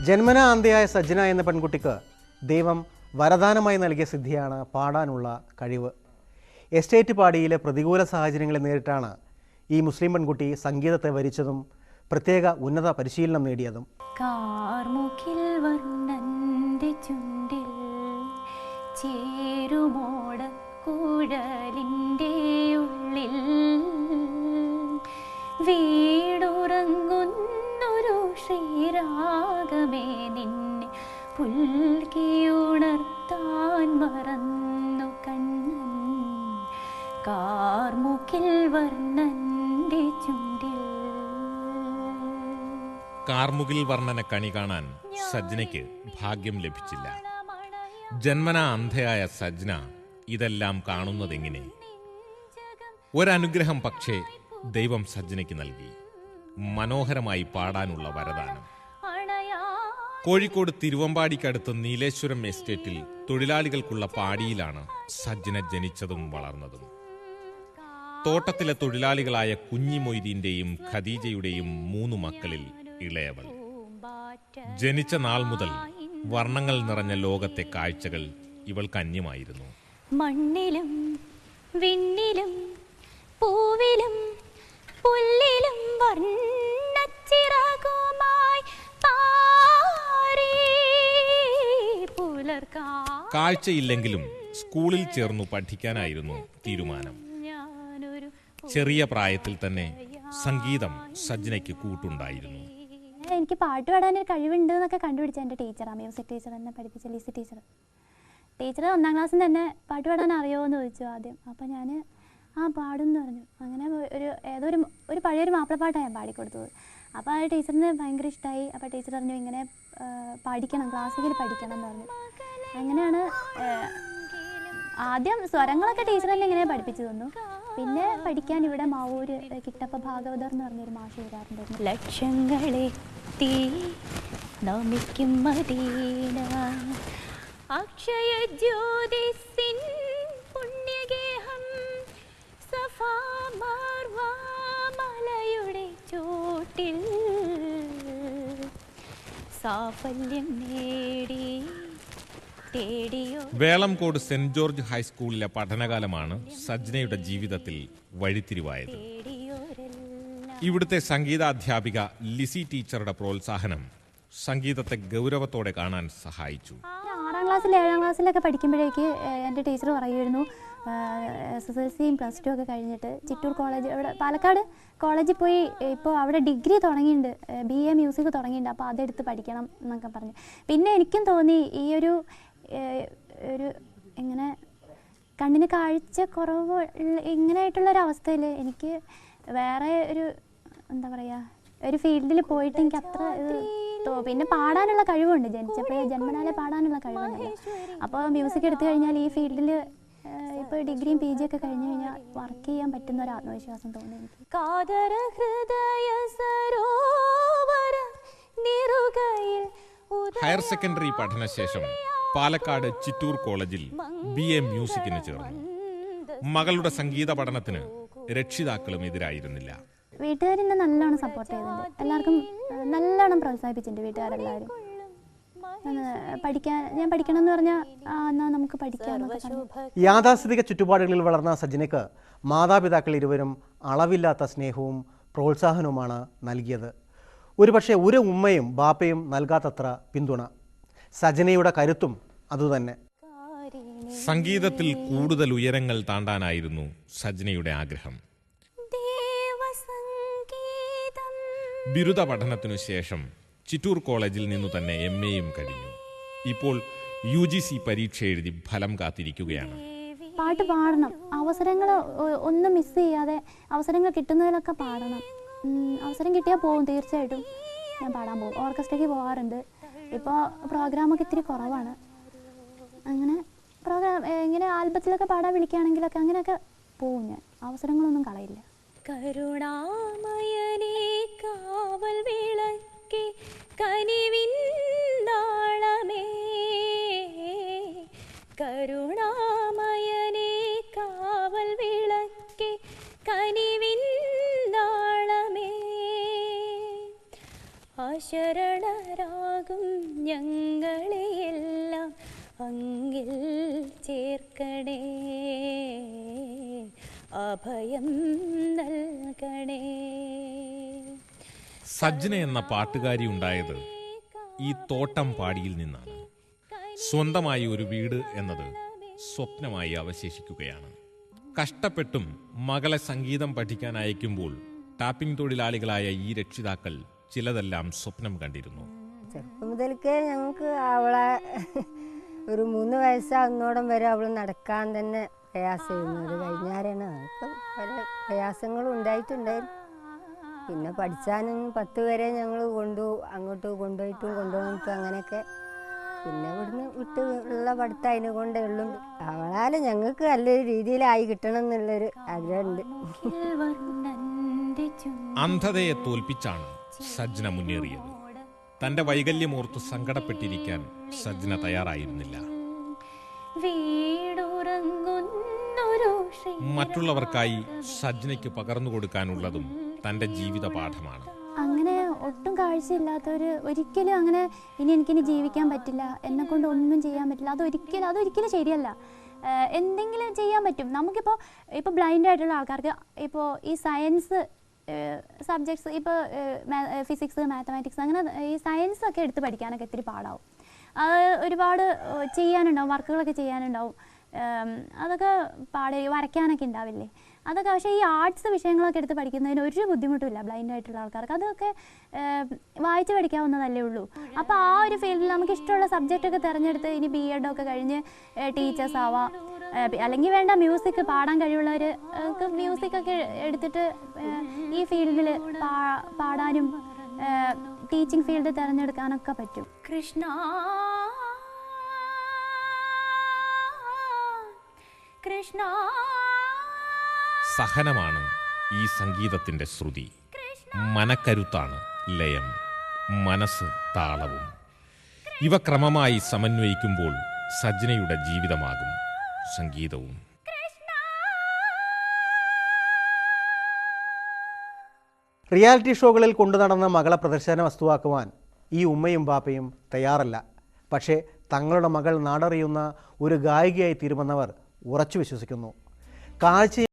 ജന്മനാ അന്ധയായ സജ്ന എന്ന പെൺകുട്ടിക്ക് ദൈവം വരദാനമായി നൽകിയ സിദ്ധിയാണ് പാടാനുള്ള കഴിവ്. എസ്റ്റേറ്റ് പാടിയിലെ പ്രതികൂല സാഹചര്യങ്ങളെ നേരിട്ടാണ് ഈ മുസ്ലിം പെൺകുട്ടി സംഗീതത്തെ വരിച്ചതും പ്രത്യേക ഉന്നത പരിശീലനം നേടിയതും. വീടുറങ്ങുന്നൊരു ശ്രീരാഗമേ നിന്നെ പുൽകിയുണർത്താൻ മറന്നു കണ്ണൻ കാർമുകിൽ വർണ്ണന്റെ ചുണ്ടിൽ. കാർമുകിൽ വർണ്ണന കണി കാണാൻ സജ്നയ്ക്ക് ഭാഗ്യം ലഭിച്ചില്ല. ജന്മനാ അന്ധയായ സജ്ന ഇതെല്ലാം കാണുന്നതെങ്ങനെ? ഒരനുഗ്രഹം പക്ഷേ ദൈവം സജ്നയ്ക്ക് നൽകി, മനോഹരമായി പാടാനുള്ള വരദാനം. കോഴിക്കോട് തിരുവമ്പാടിക്കടുത്ത് നീലേശ്വരം എസ്റ്റേറ്റിൽ തൊഴിലാളികൾക്കുള്ള പാടിയിലാണ് സജ്ന ജനിച്ചതും വളർന്നതും. തോട്ടത്തിലെ തൊഴിലാളികളായ കുഞ്ഞി മൊയ്തീന്റെയും ഖദീജയുടെയും 3 മക്കളിൽ ഇളയവൾ. ജനിച്ച നാൾ മുതൽ വർണ്ണങ്ങൾ നിറഞ്ഞ ലോകത്തെ കാഴ്ചകൾ ഇവൾക്ക് അന്യമായിരുന്നു. മണ്ണിലും വിണ്ണിലും പൂവിലും പുല്ലിലും വർണ്ണച്ചിറകുമായി കാഴ്ചയില്ലെങ്കിലും സ്കൂളിൽ ചേർന്നു പഠിക്കാനായിരുന്നു തീരുമാനം. ചെറിയ പ്രായത്തിൽ തന്നെ സംഗീതം സജ്നയ്ക്ക് കൂട്ടുണ്ടായിരുന്നു. എനിക്ക് പാട്ട് പാടാനൊരു കഴിവുണ്ട് എന്നൊക്കെ കണ്ടുപിടിച്ച എൻ്റെ ടീച്ചറാണ്, മ്യൂസിക് ടീച്ചർ എന്നെ പഠിപ്പിച്ച ലിസി ടീച്ചർ. ടീച്ചർ 1ാം ക്ലാസ്സിൽ തന്നെ പാട്ട് പാടാൻ അറിയുമോ എന്ന് ചോദിച്ചു ആദ്യം. അപ്പോൾ ഞാൻ പാടും എന്ന് പറഞ്ഞു. അങ്ങനെ ഒരു പഴയൊരു മാപ്പിളപ്പാട്ടാണ് ഞാൻ പാടിക്കൊടുത്തത്. അപ്പോൾ ആ ടീച്ചറിന് ഭയങ്കര ഇഷ്ടമായി. അപ്പോൾ ടീച്ചർ പറഞ്ഞു ഇങ്ങനെ പഠിക്കണം, ക്ലാസിക്കൽ പഠിക്കണം എന്ന് പറഞ്ഞു. അങ്ങനെയാണ് ആദ്യം സ്വരങ്ങളൊക്കെ ടീച്ചർ തന്നെ ഇങ്ങനെ പഠിപ്പിച്ചു തന്നു. പിന്നെ പഠിക്കാൻ ഇവിടെ മാവൂര് കിട്ടപ്പ ഭാഗവതർ എന്ന് പറഞ്ഞൊരു മാഷ് വരാറുണ്ടായിരുന്നു. ലക്ഷങ്ങളെത്തി നമിക്കും മദീന അക്ഷയ ജ്യോതിസിൻ പുണ്യഗേഹം സഫാ മാർവ മലയുടെ ചോട്ടിൽ സാഫല്യം നേടി. വേളംകോട് സെന്റ് ജോർജ് ഹൈസ്കൂളിലെ പഠനകാലമാണ് സജ്നയുടെ ജീവിതത്തിൽ വഴിത്തിരിവായത്. ഇവിടുത്തെ സംഗീതാധ്യാപിക ലിസി ടീച്ചറുടെ പ്രോത്സാഹനം സംഗീതത്തെ ഗൗരവത്തോടെ കാണാൻ സഹായിച്ചു. 6ാം ക്ലാസ്സിൽ 7ാം ക്ലാസ്സിലൊക്കെ പഠിക്കുമ്പോഴേക്ക് എൻ്റെ ടീച്ചർ പറയുമായിരുന്നു, SSLCയും +2 ഒക്കെ കഴിഞ്ഞിട്ട് ചിറ്റൂർ കോളേജ്, ഇവിടെ പാലക്കാട് കോളേജിൽ പോയി ഇപ്പോൾ അവിടെ ഡിഗ്രി തുടങ്ങിയിട്ടുണ്ട്, BA മ്യൂസിക് തുടങ്ങിയിട്ടുണ്ട്, അപ്പോൾ അതെടുത്ത് പഠിക്കണം എന്നൊക്കെ പറഞ്ഞു. പിന്നെ എനിക്കും തോന്നി ഈ ഒരു ഇങ്ങനെ കണ്ണിന് കാഴ്ച കുറവ് ഇങ്ങനെയായിട്ടുള്ളൊരവസ്ഥയിൽ എനിക്ക് വേറെ ഒരു എന്താ പറയുക ഒരു ഫീൽഡിൽ പോയിട്ട് എനിക്ക് അത്ര പിന്നെ പാടാനുള്ള കഴിവുണ്ട്, ജന്മനാലെ പാടാനുള്ള കഴിവുണ്ട്. അപ്പോൾ മ്യൂസിക് എടുത്തു കഴിഞ്ഞാൽ ഈ ഫീൽഡിൽ ഇപ്പോൾ ഡിഗ്രിയും PG ഒക്കെ കഴിഞ്ഞു കഴിഞ്ഞാൽ വർക്ക് ചെയ്യാൻ പറ്റുന്ന ഒരു ആത്മവിശ്വാസം തോന്നി എനിക്ക്. ഹയർ സെക്കൻഡറി പഠനശേഷം പാലക്കാട് ചിറ്റൂർ കോളേജിൽ BA മ്യൂസിക്കിന് ചേർന്നു. മകളുടെ സംഗീത പഠനത്തിന് രക്ഷിതാക്കളും എതിരായിരുന്നില്ല. വീട്ടുകാരെന്നെ നല്ലോണം സപ്പോർട്ട് ചെയ്തിട്ടുണ്ട്, എല്ലാവർക്കും നല്ലോണം പ്രോത്സാഹിപ്പിച്ചിട്ടുണ്ട് വീട്ടുകാരെല്ലാവരും. ഞാൻ പഠിക്കണം എന്ന് പറഞ്ഞാൽ എന്നാൽ നമുക്ക് പഠിക്കാം. യാഥാസ്ഥിതിക ചുറ്റുപാടുകളിൽ വളർന്ന സജ്നയ്ക്ക് മാതാപിതാക്കൾ ഇരുവരും അളവില്ലാത്ത സ്നേഹവും പ്രോത്സാഹനവുമാണ് നൽകിയത്. ഒരുപക്ഷെ ഒരു ഉമ്മയും ബാപ്പയും നൽകാത്തത്ര പിന്തുണ. സജ്നയുടെ കരുത്തും അതുതന്നെ. സംഗീതത്തിൽ കൂടുതൽ ഉയരങ്ങൾ താണ്ടാനായിരുന്നു സജ്നയുടെ ആഗ്രഹം. ബിരുദ പഠനത്തിനു ശേഷം ചിറ്റൂർ കോളേജിൽ നിന്നു തന്നെ MAയും കഴിഞ്ഞു. ഇപ്പോൾ UGC പരീക്ഷ എഴുതി ഫലം കാത്തിരിക്കുകയാണ്. പാട്ട് പാടണം, അവസരങ്ങൾ ഒന്നും മിസ് ചെയ്യാതെ അവസരങ്ങൾ കിട്ടുന്നതിലൊക്കെ പാടണം. അവസരം കിട്ടിയാൽ പോകും, തീർച്ചയായിട്ടും ഞാൻ പാടാൻ പോകും. ഓർക്കസ്ട്രയ്ക്ക് പോകാറുണ്ട്. ഇപ്പോൾ പ്രോഗ്രാമൊക്കെ ഇത്തിരി കുറവാണ്. അങ്ങനെ ഇങ്ങനെ ആൽബത്തിലൊക്കെ പാടാൻ വിളിക്കുകയാണെങ്കിലൊക്കെ അങ്ങനെയൊക്കെ പോവും. ഞാൻ അവസരങ്ങളൊന്നും കളയില്ല. കരുണാമയനേ കാവൽ വിളക്കി കനിവിൻ നാളമേ, കരുണാമയനേ കാവൽ വിളക്കി കനിവിൻ നാളമേ, അശരണരാകും ഞങ്ങളെയെല്ലാം അങ്ങിൽ ചേർക്കണേ, അഭയം നൽകണേ. സജ്ന എന്ന പാട്ടുകാരി ഉണ്ടായത് ഈ തോട്ടം പാടിയിൽ നിന്നാണ്. സ്വന്തമായി ഒരു വീട് എന്നത് സ്വപ്നമായി അവശേഷിക്കുകയാണ്. കഷ്ടപ്പെട്ടും മകളെ സംഗീതം പഠിക്കാൻ അയക്കുമ്പോൾ ടാപ്പിംഗ് തൊഴിലാളികളായ ഈ രക്ഷിതാക്കൾ ചിലതെല്ലാം സ്വപ്നം കണ്ടിരുന്നു. ചെറുപ്പം മുതൽക്കേ ഞങ്ങൾക്ക് അവളെ ഒരു 3 വയസ്സാകുന്നോടം വരെ അവൾ നടക്കാൻ തന്നെ പ്രയാസമായിരുന്നു. അത് കഴിഞ്ഞാലാണ് ഇപ്പം പല പ്രയാസങ്ങളും ഉണ്ടായിട്ടുണ്ടായിരുന്നു. പിന്നെ പഠിച്ചാനും 10 വരെ ഞങ്ങൾ അങ്ങോട്ട് കൊണ്ടുപോയിട്ടും അങ്ങനെയൊക്കെ. പിന്നെ ഇവിടുന്ന് ഉള്ള പഠിത്തം അതിനെ കൊണ്ടേ ഉള്ളൂ. അവളാൽ ഞങ്ങൾക്ക് നല്ലൊരു രീതിയിലായി കിട്ടണം എന്നുള്ളൊരു ആഗ്രഹമുണ്ട്. അന്ധതയെ തോൽപ്പിച്ചാണ് സജ്ന മുന്നേറിയത്. തന്റെ വൈകല്യമോർത്ത് സങ്കടപ്പെട്ടിരിക്കാൻ സജ്ന തയ്യാറായിരുന്നില്ല. മറ്റുള്ളവർക്കായി സജ്നയ്ക്ക് പകർന്നു കൊടുക്കാനുള്ളതും തന്റെ ജീവിത പാഠമാണ്. അങ്ങനെ ഒട്ടും കാഴ്ചയില്ലാത്തവർ ഒരിക്കലും അങ്ങനെ എനിക്കിനി ജീവിക്കാൻ പറ്റില്ല, എന്നെ കൊണ്ട് ഒന്നും ചെയ്യാൻ പറ്റില്ല, അതൊരിക്കലും ശരിയല്ല. എന്തെങ്കിലും ചെയ്യാൻ പറ്റും. ഇപ്പോൾ ബ്ലൈൻഡ് ആയിട്ടുള്ള ആൾക്കാർക്ക് ഇപ്പോൾ ഈ സയൻസ് സബ്ജക്ട്സ്, ഇപ്പോൾ ഫിസിക്സ്, മാത്തമാറ്റിക്സ്, അങ്ങനെ ഈ സയൻസ് ഒക്കെ എടുത്ത് പഠിക്കാനൊക്കെ ഇത്തിരി പാടാവും. ഒരുപാട് ചെയ്യാനുണ്ടാവും, വർക്കുകളൊക്കെ ചെയ്യാനുണ്ടാവും. അതൊക്കെ വരയ്ക്കാനൊക്കെ ഉണ്ടാവില്ലേ, അതൊക്കെ. പക്ഷേ ഈ ആർട്സ് വിഷയങ്ങളൊക്കെ എടുത്ത് പഠിക്കുന്നതിന് ഒരു ബുദ്ധിമുട്ടുമില്ല ബ്ലൈൻഡ് ആയിട്ടുള്ള ആൾക്കാർക്ക്. അതൊക്കെ വായിച്ച് പഠിക്കാവുന്നതല്ലേ ഉള്ളൂ. അപ്പോൾ ആ ഒരു ഫീൽഡിൽ നമുക്ക് ഇഷ്ടമുള്ള സബ്ജക്റ്റൊക്കെ തിരഞ്ഞെടുത്ത് ഇനി BEd ഒക്കെ കഴിഞ്ഞ് ടീച്ചേഴ്സ് ആവാം. അല്ലെങ്കിൽ വേണ്ട, മ്യൂസിക് പാടാൻ കഴിവുള്ളവർ മ്യൂസിക്കൊക്കെ എടുത്തിട്ട് ഈ ഫീൽഡിൽ പാടാനും ടീച്ചിങ് ഫീൽഡ് തിരഞ്ഞെടുക്കാനൊക്കെ പറ്റും. കൃഷ്ണ കൃഷ്ണ. സഹനമാണ് ഈ സംഗീതത്തിന്റെ ശ്രുതി. മനക്കരുത്താണ് ലയം, മനസ്സ് താളവും. ഇവ ക്രമമായി സമന്വയിക്കുമ്പോൾ സജ്നയുടെ ജീവിതമാകും സംഗീതവും. റിയാലിറ്റി ഷോകളിൽ കൊണ്ടുനടന്ന മകളെ പ്രദർശന വസ്തുവാക്കുവാൻ ഈ ഉമ്മയും ബാപ്പയും തയ്യാറല്ല. പക്ഷേ തങ്ങളുടെ മകൾ നാടറിയുന്ന ഒരു ഗായികയായി തീരുമെന്നവർ ഉറച്ചു വിശ്വസിക്കുന്നു. കാഴ്ച